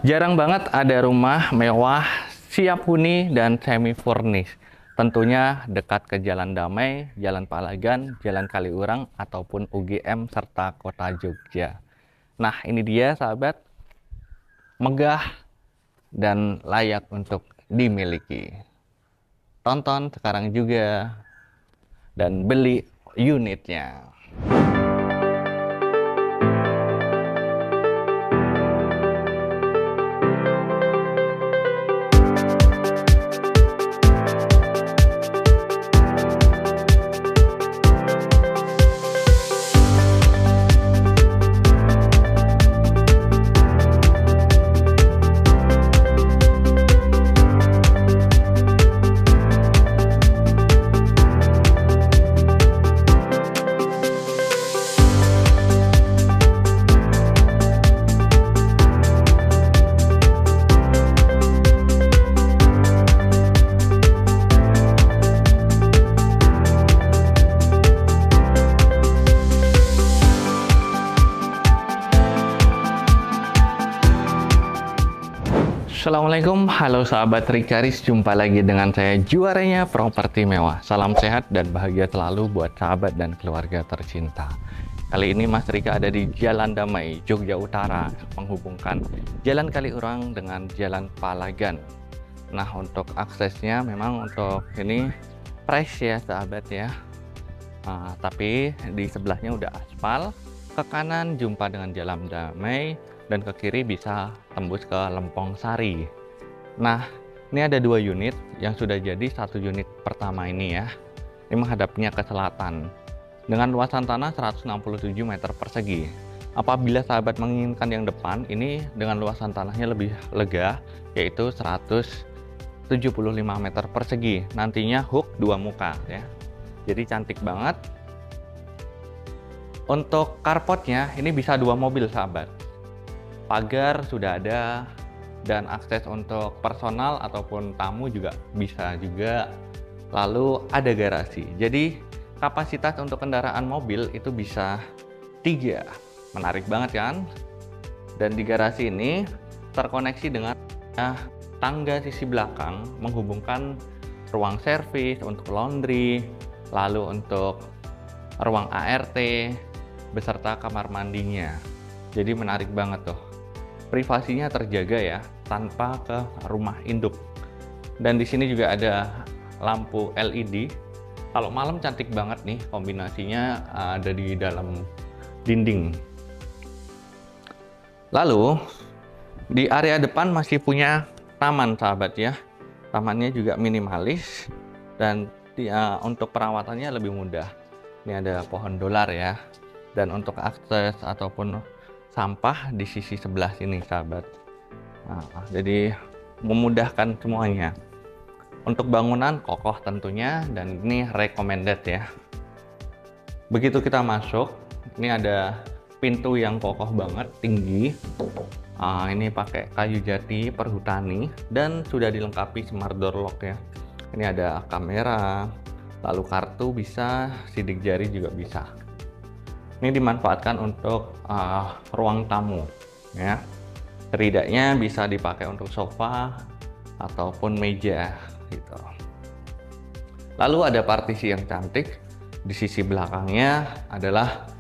Jarang banget ada rumah mewah, siap huni, dan semi-furnish. Tentunya dekat ke Jalan Damai, Jalan Palagan, Jalan Kaliurang, ataupun UGM, serta Kota Jogja. Nah, ini dia sahabat, megah dan layak untuk dimiliki. Tonton sekarang juga dan beli unitnya. Assalamualaikum, halo sahabat Rikaris, jumpa lagi dengan saya juaranya properti mewah. Salam sehat dan bahagia selalu buat sahabat dan keluarga tercinta. Kali ini Mas Rika ada di Jalan Damai, Jogja Utara, menghubungkan Jalan Kaliurang dengan Jalan Palagan. Nah, untuk aksesnya memang untuk ini fresh ya sahabat ya. Tapi di sebelahnya udah aspal, ke kanan jumpa dengan Jalan Damai, dan ke kiri bisa tembus ke Lempong Sari. Nah, ini ada dua unit yang sudah jadi. Satu unit pertama ini ya, ini menghadapnya ke selatan dengan luasan tanah 167 meter persegi. Apabila sahabat menginginkan yang depan, ini dengan luasan tanahnya lebih lega, yaitu 175 meter persegi. Nantinya hook dua muka ya, jadi cantik banget. Untuk carportnya ini bisa dua mobil sahabat. Pagar sudah ada, dan akses untuk personal ataupun tamu juga bisa juga. Lalu ada garasi, jadi kapasitas untuk kendaraan mobil itu bisa 3. Menarik banget kan? Dan di garasi ini terkoneksi dengan tangga sisi belakang menghubungkan ruang servis untuk laundry, lalu untuk ruang ART beserta kamar mandinya. Jadi menarik banget tuh. Privasinya terjaga ya, tanpa ke rumah induk. Dan di sini juga ada lampu LED. Kalau malam cantik banget nih, kombinasinya ada di dalam dinding. Lalu di area depan masih punya taman sahabat ya. Tamannya juga minimalis dan untuk perawatannya lebih mudah. Ini ada pohon dolar ya. Dan untuk akses ataupun sampah di sisi sebelah sini sahabat. Jadi memudahkan semuanya. Untuk bangunan kokoh tentunya, dan ini recommended ya. Begitu kita masuk, ini ada pintu yang kokoh banget, tinggi. Ini pakai kayu jati perhutani dan sudah dilengkapi smart door lock ya. Ini ada kamera, lalu kartu bisa, sidik jari juga bisa. Ini dimanfaatkan untuk ruang tamu ya. Setidaknya bisa dipakai untuk sofa ataupun meja gitu. Lalu ada partisi yang cantik. Di sisi belakangnya adalah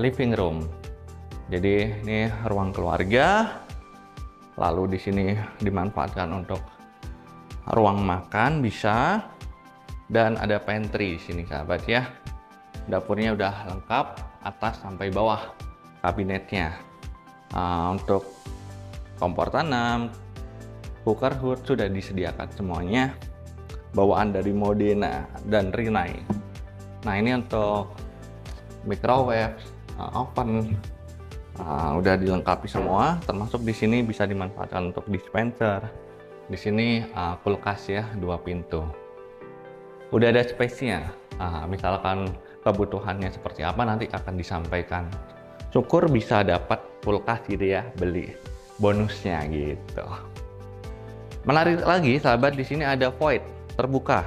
living room. Jadi ini ruang keluarga. Lalu di sini dimanfaatkan untuk ruang makan bisa, dan ada pantry di sini sahabat ya. Dapurnya udah lengkap, atas sampai bawah kabinetnya. Untuk kompor tanam, cooker hood sudah disediakan semuanya, bawaan dari Modena dan Rinnai. Nah, ini untuk microwave, oven, udah dilengkapi semua. Termasuk di sini bisa dimanfaatkan untuk dispenser. Di sini kulkas ya, 2 pintu. Udah ada space-nya. Misalkan kebutuhannya seperti apa nanti akan disampaikan. Syukur bisa dapat kulkas gitu ya, beli bonusnya gitu. Menarik lagi sahabat, di sini ada void terbuka.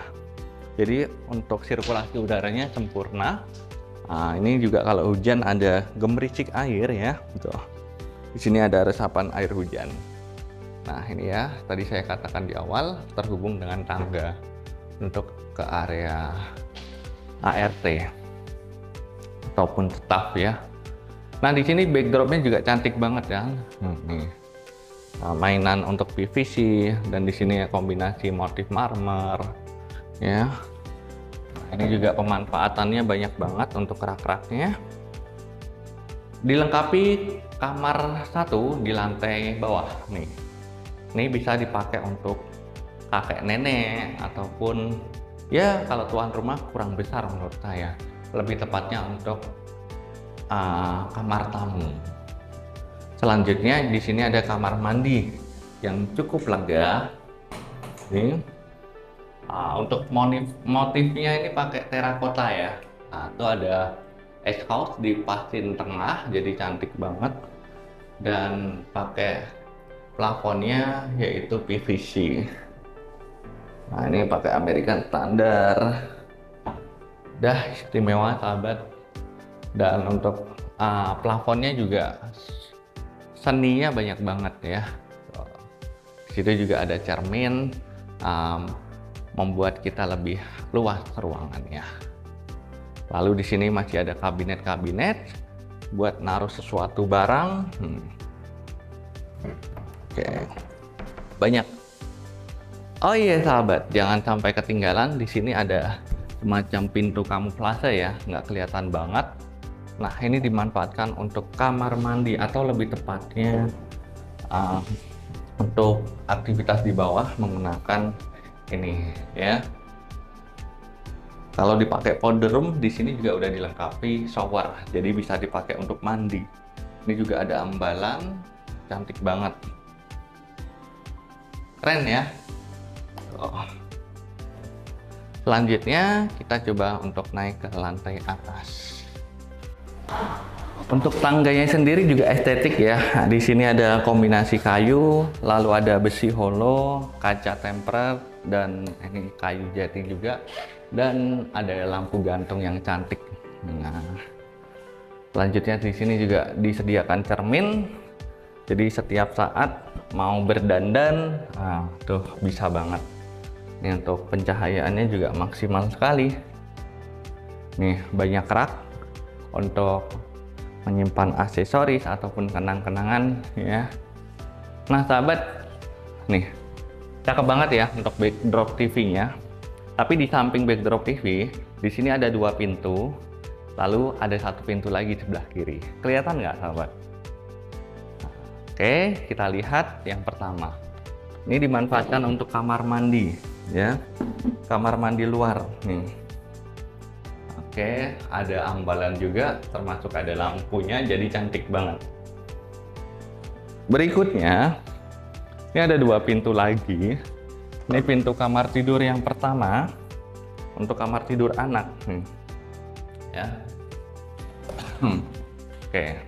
Jadi untuk sirkulasi udaranya sempurna. Ini juga kalau hujan ada gemericik air ya, gitu. Di sini ada resapan air hujan. Nah ini ya, tadi saya katakan di awal terhubung dengan tangga untuk ke area ART ataupun staff ya. Nah di sini backdropnya juga cantik banget ya. Nih, mainan untuk PVC dan di sini kombinasi motif marmer ya. Ini juga pemanfaatannya banyak banget untuk rak-raknya. Dilengkapi kamar satu di lantai bawah nih. Ini bisa dipakai untuk kakek nenek ataupun ya kalau tuan rumah kurang besar menurut saya. Lebih tepatnya untuk kamar tamu. Selanjutnya di sini ada kamar mandi yang cukup lega. Ini untuk motifnya ini pakai terakota ya. Nah, itu ada ice house di pasin tengah, jadi cantik banget. Dan pakai plafonnya yaitu PVC. Nah ini pakai American Standard. Dah istimewa sahabat. Dan untuk plafonnya juga seninya banyak banget ya. Di situ juga ada cermin, membuat kita lebih luas ruangannya. Lalu di sini masih ada kabinet-kabinet buat naruh sesuatu barang. Oke, banyak. Oh iya sahabat, jangan sampai ketinggalan. Di sini ada semacam pintu kamuflase ya, nggak kelihatan banget. Nah ini dimanfaatkan untuk kamar mandi atau lebih tepatnya untuk aktivitas di bawah menggunakan ini ya. Kalau dipakai powder room, di sini juga udah dilengkapi shower, jadi bisa dipakai untuk mandi. Ini juga ada ambalan, cantik banget. Keren ya. Selanjutnya kita coba untuk naik ke lantai atas. Untuk tangganya sendiri juga estetik ya. Nah, di sini ada kombinasi kayu, lalu ada besi holo, kaca tempered, dan ini kayu jati juga, dan ada lampu gantung yang cantik. Nah, selanjutnya di sini juga disediakan cermin. Jadi setiap saat mau berdandan, tuh bisa banget. Ini untuk pencahayaannya juga maksimal sekali. Nih banyak rak untuk menyimpan aksesoris ataupun kenang-kenangan ya. Nah sahabat, nih cakep banget ya untuk backdrop TV-nya. Tapi di samping backdrop TV, di sini ada dua pintu, lalu ada satu pintu lagi di sebelah kiri. Kelihatan nggak sahabat? Oke, kita lihat yang pertama. Ini dimanfaatkan untuk kamar mandi ya, kamar mandi luar nih. Oke, ada ambalan juga, termasuk ada lampunya, jadi cantik banget. Berikutnya, ini ada dua pintu lagi. Ini pintu kamar tidur yang pertama untuk kamar tidur anak nih ya. Oke,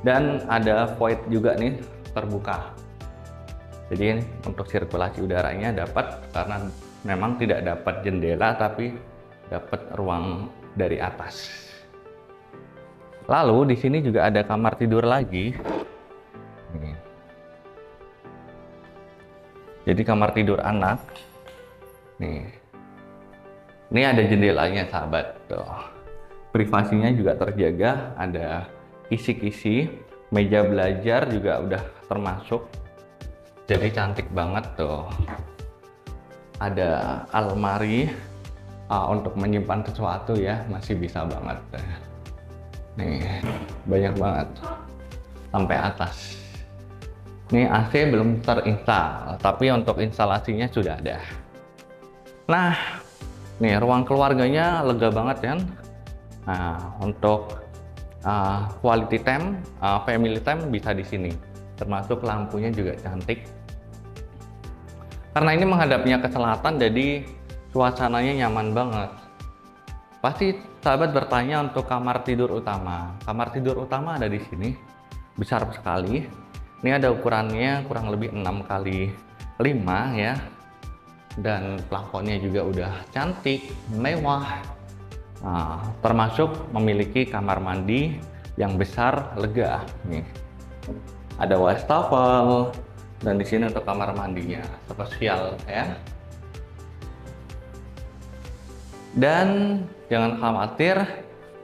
dan ada void juga nih, terbuka. Jadi untuk sirkulasi udaranya dapat, karena memang tidak dapat jendela tapi dapat ruang dari atas. Lalu di sini juga ada kamar tidur lagi. Jadi kamar tidur anak. Nih. Ini ada jendelanya sahabat. Tuh. Privasinya juga terjaga, ada kisi-kisi, meja belajar juga udah termasuk. Jadi cantik banget tuh. Ada almari untuk menyimpan sesuatu ya, masih bisa banget. Nih, banyak banget sampai atas. Ini AC belum terinstal, tapi untuk instalasinya sudah ada. Nah, nih ruang keluarganya lega banget kan. Nah, untuk quality time, family time bisa di sini. Termasuk lampunya juga cantik. Karena ini menghadapnya ke selatan, jadi suasananya nyaman banget. Pasti sahabat bertanya untuk kamar tidur utama. Kamar tidur utama ada di sini, besar sekali. Ini ada ukurannya kurang lebih 6 kali 5 ya. Dan plafonnya juga udah cantik, mewah. Nah, termasuk memiliki kamar mandi yang besar, lega nih. Ada wastafel, Dan di sini untuk kamar mandinya spesial ya. Dan jangan khawatir,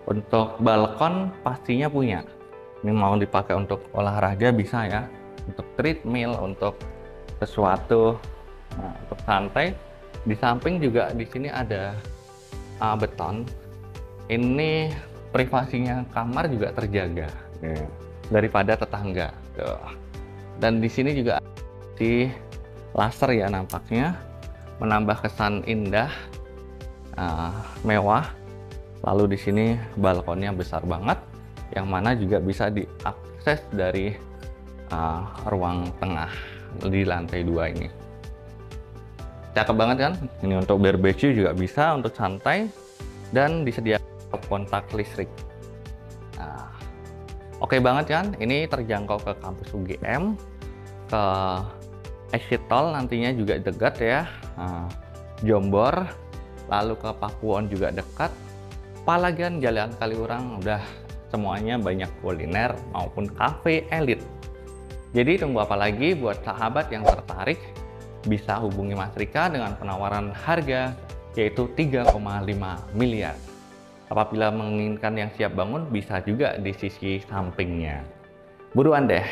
untuk balkon pastinya punya. Ini mau dipakai untuk olahraga bisa ya, untuk treadmill, untuk sesuatu. Nah, untuk santai. Di samping juga di sini ada beton. Ini privasinya kamar juga terjaga daripada tetangga. Tuh. Dan di sini juga di laser ya nampaknya, menambah kesan indah, mewah. Lalu di sini balkonnya besar banget, yang mana juga bisa diakses dari ruang tengah di lantai 2 ini. Cakep banget kan? Ini untuk barbecue juga bisa, untuk santai, dan disediakan kontak listrik. Nah, oke banget kan? Ini terjangkau ke kampus UGM, ke exit tol nantinya juga dekat ya. Jombor, lalu ke Pakuwon juga dekat. Apalagian Jalan Kaliurang udah semuanya banyak kuliner maupun kafe elit. Jadi tunggu apa lagi buat sahabat yang tertarik, bisa hubungi Mas Rika dengan penawaran harga yaitu 3,5 miliar. Apabila menginginkan yang siap bangun, bisa juga di sisi sampingnya. Buruan deh,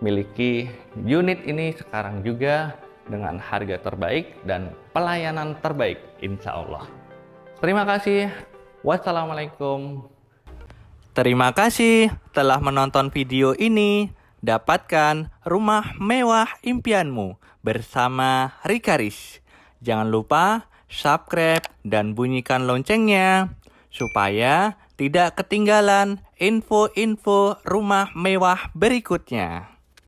miliki unit ini sekarang juga dengan harga terbaik dan pelayanan terbaik insya Allah. Terima kasih. Wassalamualaikum. Terima kasih telah menonton video ini. Dapatkan rumah mewah impianmu bersama Rikaris. Jangan lupa subscribe dan bunyikan loncengnya supaya tidak ketinggalan info-info rumah mewah berikutnya.